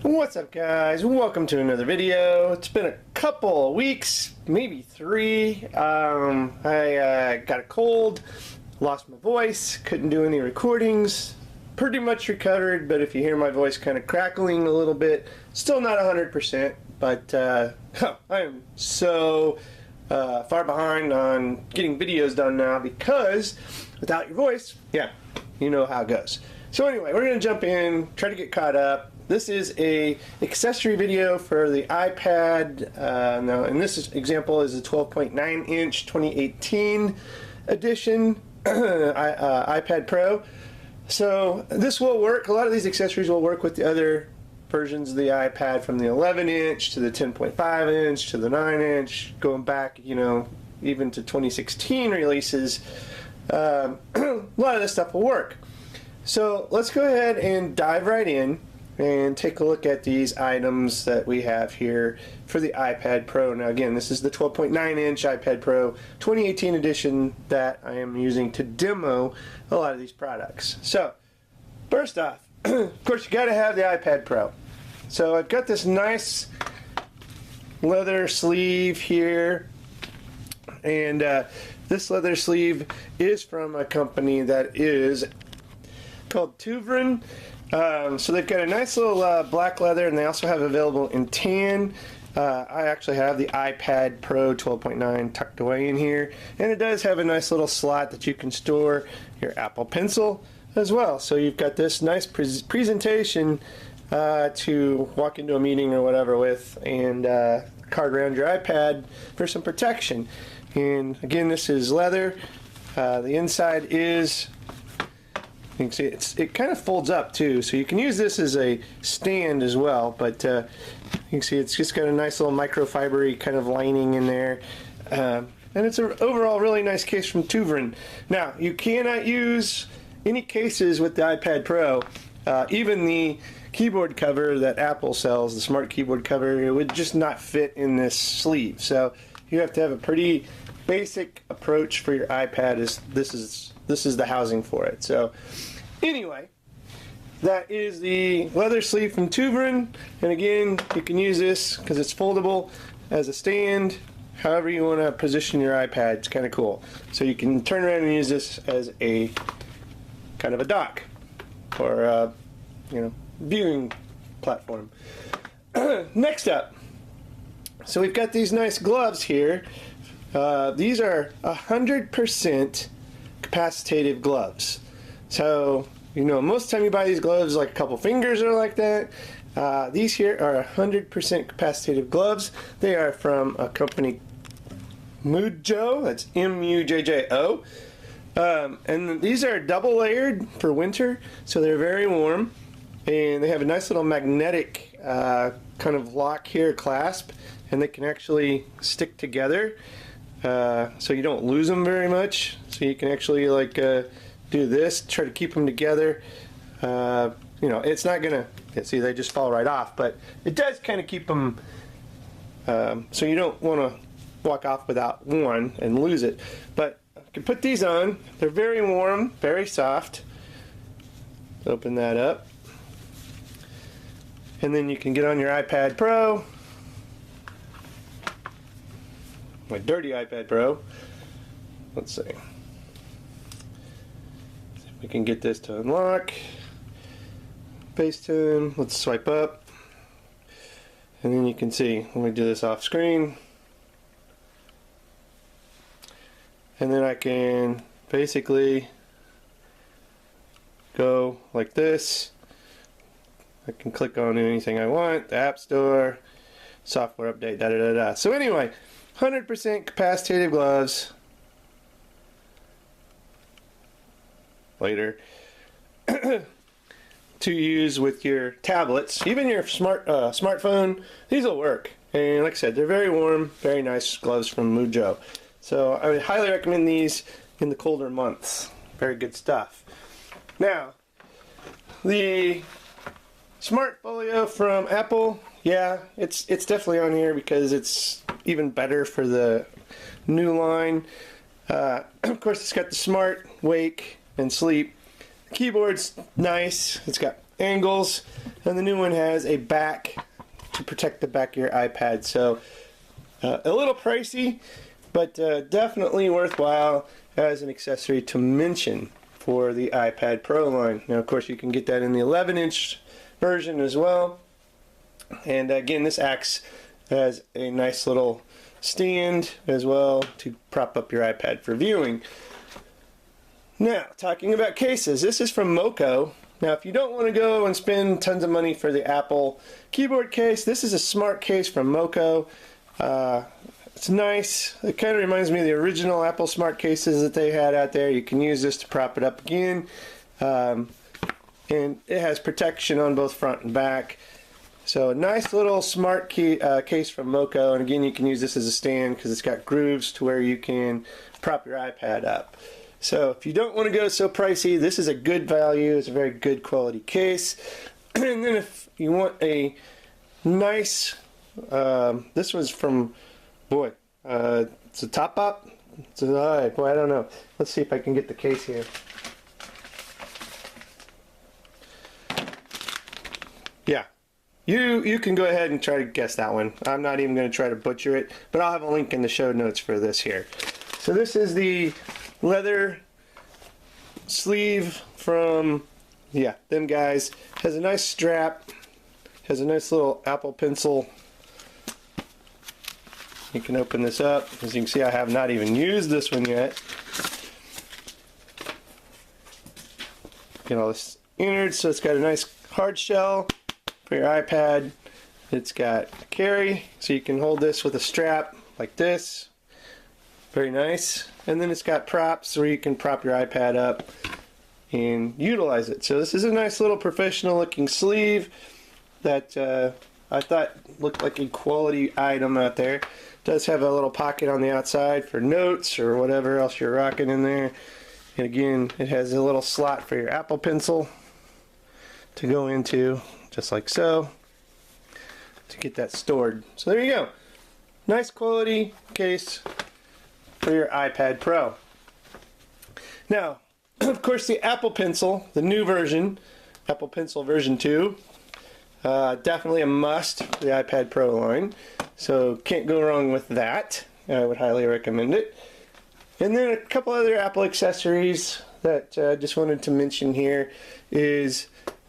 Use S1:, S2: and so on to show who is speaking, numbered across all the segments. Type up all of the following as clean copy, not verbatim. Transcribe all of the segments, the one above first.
S1: What's up, guys? Welcome to another video. It's been a couple of weeks, maybe 3. I got a cold, lost my voice, couldn't do any recordings. Pretty much recovered, but if you hear my voice kind of crackling a little bit, still not 100%, but I am so far behind on getting videos done now because without your voice, yeah, you know how it goes. So anyway, we're going to jump in, try to get caught up. This is a accessory video for the iPad. Now, in this example is a 12.9 inch 2018 edition iPad Pro. So this will work. A lot of these accessories will work with the other versions of the iPad, from the 11 inch to the 10.5 inch to the 9 inch, going back, you know, even to 2016 releases. A lot of this stuff will work. So let's go ahead and dive right in and take a look at these items that we have here for the iPad Pro. Now again, this is the 12.9 inch iPad Pro 2018 edition that I am using to demo a lot of these products. So first off, of course you gotta have the iPad Pro. So I've got this nice leather sleeve here, and this leather sleeve is from a company that is called Tuberin. So they've got a nice little black leather, and they also have available in tan. I actually have the iPad Pro 12.9 tucked away in here, and it does have a nice little slot that you can store your Apple Pencil as well. So you've got this nice presentation to walk into a meeting or whatever with, and card around your iPad for some protection. And again, this is leather. The inside is, you can see it kind of folds up too, so you can use this as a stand as well, but you can see it's just got a nice little microfibery kind of lining in there, and it's an overall really nice case from Tuberin. Now, you cannot use any cases with the iPad Pro. Even the keyboard cover that Apple sells, the smart keyboard cover, it would just not fit in this sleeve. So you have to have a pretty basic approach for your iPad. This is the housing for it. So anyway, that is the leather sleeve from Tuberin, and again, you can use this because it's foldable as a stand. However you want to position your iPad, it's kind of cool. So you can turn around and use this as a kind of a dock or you know, viewing platform. Next up, so we've got these nice gloves here. These are 100% capacitative gloves. So, you know, most of the time you buy these gloves, like a couple fingers are like that. These here are 100% capacitative gloves. They are from a company, MoKo, that's M-U-J-J-O. And these are double layered for winter, so they're very warm. And they have a nice little magnetic kind of lock here, clasp, and they can actually stick together. So you don't lose them very much. So you can actually like do this, try to keep them together. You know, it's not gonna, see, they just fall right off, but it does kind of keep them, so you don't want to walk off without one and lose it. But you can put these on. They're very warm, very soft. Open that up, and then you can get on your iPad Pro, my dirty iPad Pro. Let's see. We can get this to unlock. FaceTime. Let's swipe up, and then you can see. Let me do this off screen, and then I can basically go like this. I can click on anything I want. The App Store, software update, da da da da. So anyway, 100% capacitative gloves. Later to use with your tablets, even your smartphone. These will work, and like I said, they're very warm, very nice gloves from MoKo. So I would highly recommend these in the colder months. Very good stuff. Now, the Smart Folio from Apple, yeah, it's definitely on here because it's even better for the new line. Of course, it's got the Smart Wake and Sleep. Keyboard's nice. It's got angles, and the new one has a back to protect the back of your iPad. So a little pricey, but definitely worthwhile as an accessory to mention for the iPad Pro line. Now, of course, you can get that in the 11-inch version as well. And again, this acts as a nice little stand as well to prop up your iPad for viewing. Now, talking about cases, this is from MoKo. Now, if you don't want to go and spend tons of money for the Apple keyboard case, this is a smart case from MoKo. It's nice. It kind of reminds me of the original Apple smart cases that they had out there. You can use this to prop it up again. And it has protection on both front and back. So a nice little smart case from MoKo. And again, you can use this as a stand because it's got grooves to where you can prop your iPad up. So if you don't want to go so pricey, this is a good value. It's a very good quality case. And then if you want a nice, this was from, boy, it's a top up. It's a, boy, I don't know. Let's see if I can get the case here. Yeah. You can go ahead and try to guess that one. I'm not even going to try to butcher it, but I'll have a link in the show notes for this here. So this is the leather sleeve from, yeah, them guys. Has a nice strap. Has a nice little Apple Pencil. You can open this up. As you can see, I have not even used this one yet. Get all this innards, so it's got a nice hard shell for your iPad. It's got a carry, so you can hold this with a strap like this. Very nice. And then it's got props where you can prop your iPad up and utilize it. So this is a nice little professional looking sleeve that I thought looked like a quality item out there. It does have a little pocket on the outside for notes or whatever else you're rocking in there. And again, it has a little slot for your Apple Pencil to go into, just like so, to get that stored. So there you go. Nice quality case for your iPad Pro. Now, of course, the Apple Pencil, the new version, Apple Pencil version 2, definitely a must for the iPad Pro line. So can't go wrong with that. I would highly recommend it. And then a couple other Apple accessories that I just wanted to mention here is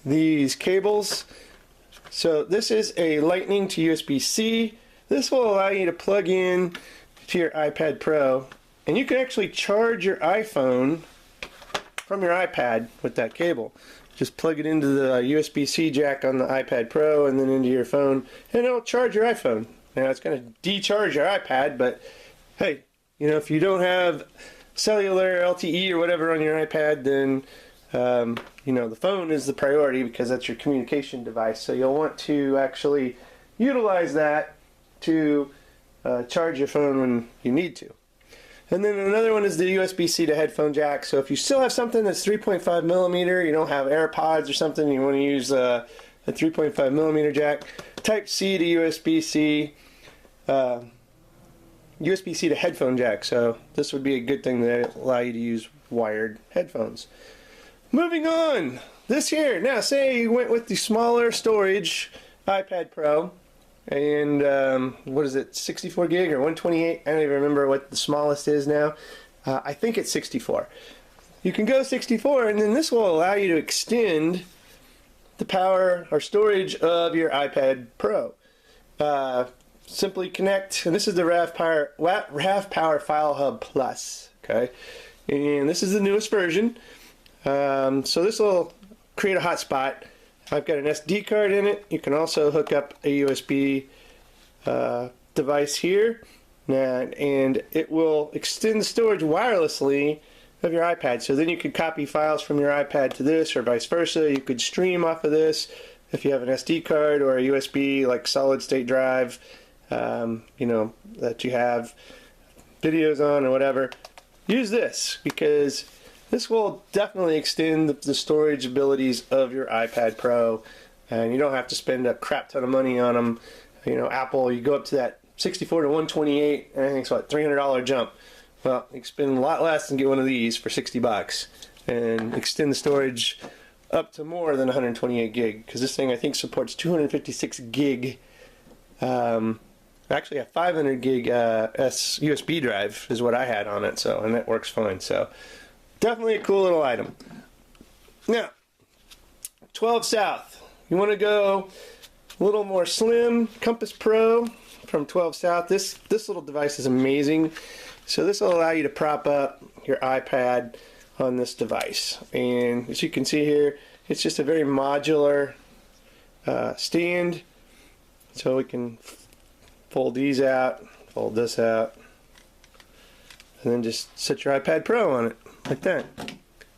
S1: these cables. So this is a Lightning to USB-C. This will allow you to plug in to your iPad Pro, and you can actually charge your iPhone from your iPad with that cable. Just plug it into the USB-C jack on the iPad Pro and then into your phone, and it'll charge your iPhone. Now it's going to decharge your iPad, but hey, you know, if you don't have cellular, LTE, or whatever on your iPad, then you know, the phone is the priority because that's your communication device. So you'll want to actually utilize that to charge your phone when you need to. And then another one is the USB-C to headphone jack. So if you still have something that's 3.5 millimeter, you don't have AirPods or something, you want to use a 3.5 millimeter jack, Type-C to USB-C, USB-C to headphone jack. So this would be a good thing that allow you to use wired headphones. Moving on, this here. Now, say you went with the smaller storage iPad Pro, and what is it, 64 gig or 128? I don't even remember what the smallest is now. I think it's 64. You can go 64, and then this will allow you to extend the power or storage of your iPad Pro. Simply connect, and this is the RAVPower File Hub Plus. Okay, and this is the newest version. So this will create a hotspot. I've got an SD card in it. You can also hook up a USB device here, and it will extend the storage wirelessly of your iPad. So then you could copy files from your iPad to this, or vice versa. You could stream off of this if you have an SD card or a USB like solid state drive, you know, that you have videos on or whatever. Use this because this will definitely extend the storage abilities of your iPad Pro, and you don't have to spend a crap ton of money on them. You know, Apple, you go up to that 64 to 128, and I think it's what, $300 jump. Well, you can spend a lot less and get one of these for $60.
S2: and extend the storage up to more than 128 gig, because this thing I think supports 256 gig. Actually a 500 gig USB drive is what I had on it, so, and that works fine. So definitely a cool little item. Now 12 South, you want to go a little more slim, Compass Pro from 12 South. This little device is amazing. So this will allow you to prop up your iPad on this device, and as you can see here, it's just a very modular stand, so we can fold these out, fold this out, and then just set your iPad Pro on it like that.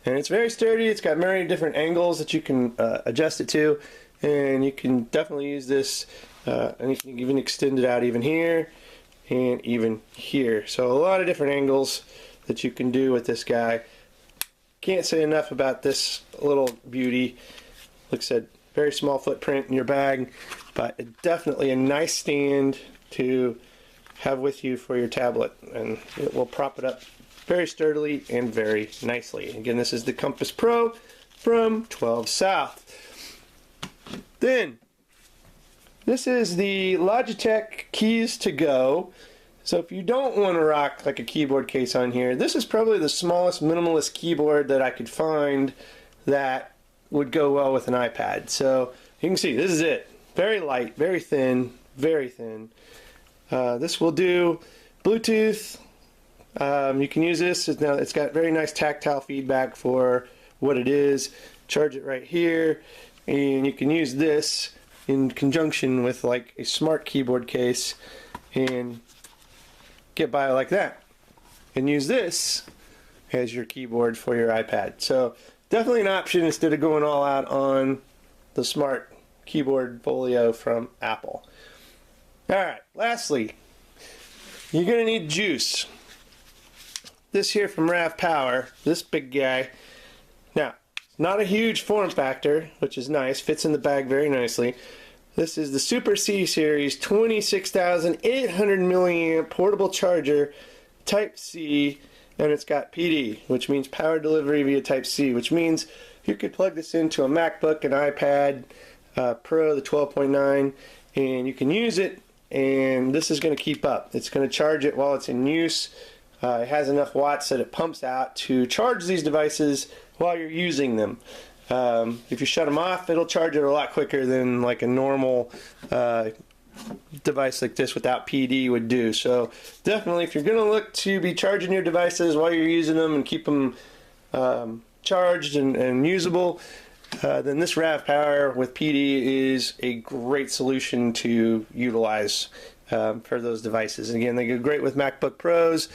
S2: And it's very sturdy. It's got many different angles that you can adjust it to, and you can definitely use this, and you can even extend it out even here and even here. So a lot of different angles that you can do with this guy. Can't say enough about this little beauty. Like I said, very small footprint in your bag, but definitely a nice stand to have with you for your tablet, and it will prop it up very sturdily and very nicely. Again, this is the Compass Pro from 12 South. Then this is the Logitech Keys To Go. So if you don't want to rock like a keyboard case on here, this is probably the smallest minimalist keyboard that I could find that would go well with an iPad. So you can see this is it. Very light, very thin, very thin. This will do Bluetooth. You can use this. Now it's got very nice tactile feedback for what it is. Charge it right here, and you can use this in conjunction with like a smart keyboard case and get by like that, and use this as your keyboard for your iPad. So definitely an option instead of going all out on the smart keyboard folio from Apple. Alright, lastly, you're going to need juice. This here from RAVPower, this big guy. Now, not a huge form factor, which is nice, fits in the bag very nicely. This is the Super C Series 26,800 milliamp portable charger, Type C, and it's got PD, which means power delivery via Type C, which means you could plug this into a MacBook, an iPad Pro, the 12.9, and you can use it, and this is going to keep up. It's going to charge it while it's in use. It has enough watts that it pumps out to charge these devices while you're using them. If you shut them off, it'll charge it a lot quicker than like a normal device like this without PD would do. So definitely, if you're going to look to be charging your devices while you're using them and keep them charged and usable, then this RAVPower with PD is a great solution to utilize for those devices. Again, they go great with MacBook Pros,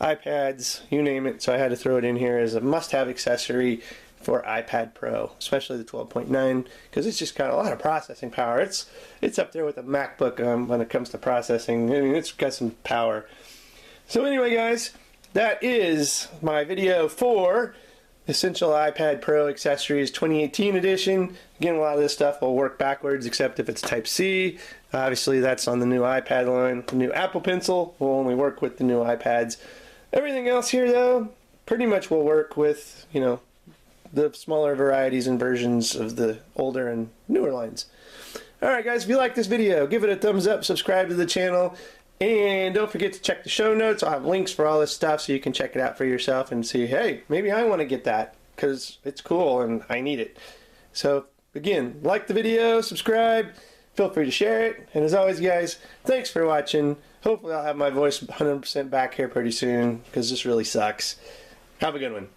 S2: iPads, you name it. So I had to throw it in here as a must-have accessory for iPad Pro, especially the 12.9, because it's just got a lot of processing power. It's up there with a MacBook when it comes to processing. I mean, it's got some power. So anyway, guys, that is my video for Essential iPad Pro Accessories 2018 edition. Again, a lot of this stuff will work backwards, except if it's Type C. Obviously, that's on the new iPad line. The new Apple Pencil will only work with the new iPads. Everything else here, though, pretty much will work with, you know, the smaller varieties and versions of the older and newer lines. Alright guys, if you like this video, give it a thumbs up, subscribe to the channel, and don't forget to check the show notes. I'll have links for all this stuff so you can check it out for yourself and see, hey, maybe I want to get that because it's cool and I need it. So again, like the video, subscribe, feel free to share it, and as always guys, thanks for watching. Hopefully I'll have my voice 100% back here pretty soon because this really sucks. Have a good one.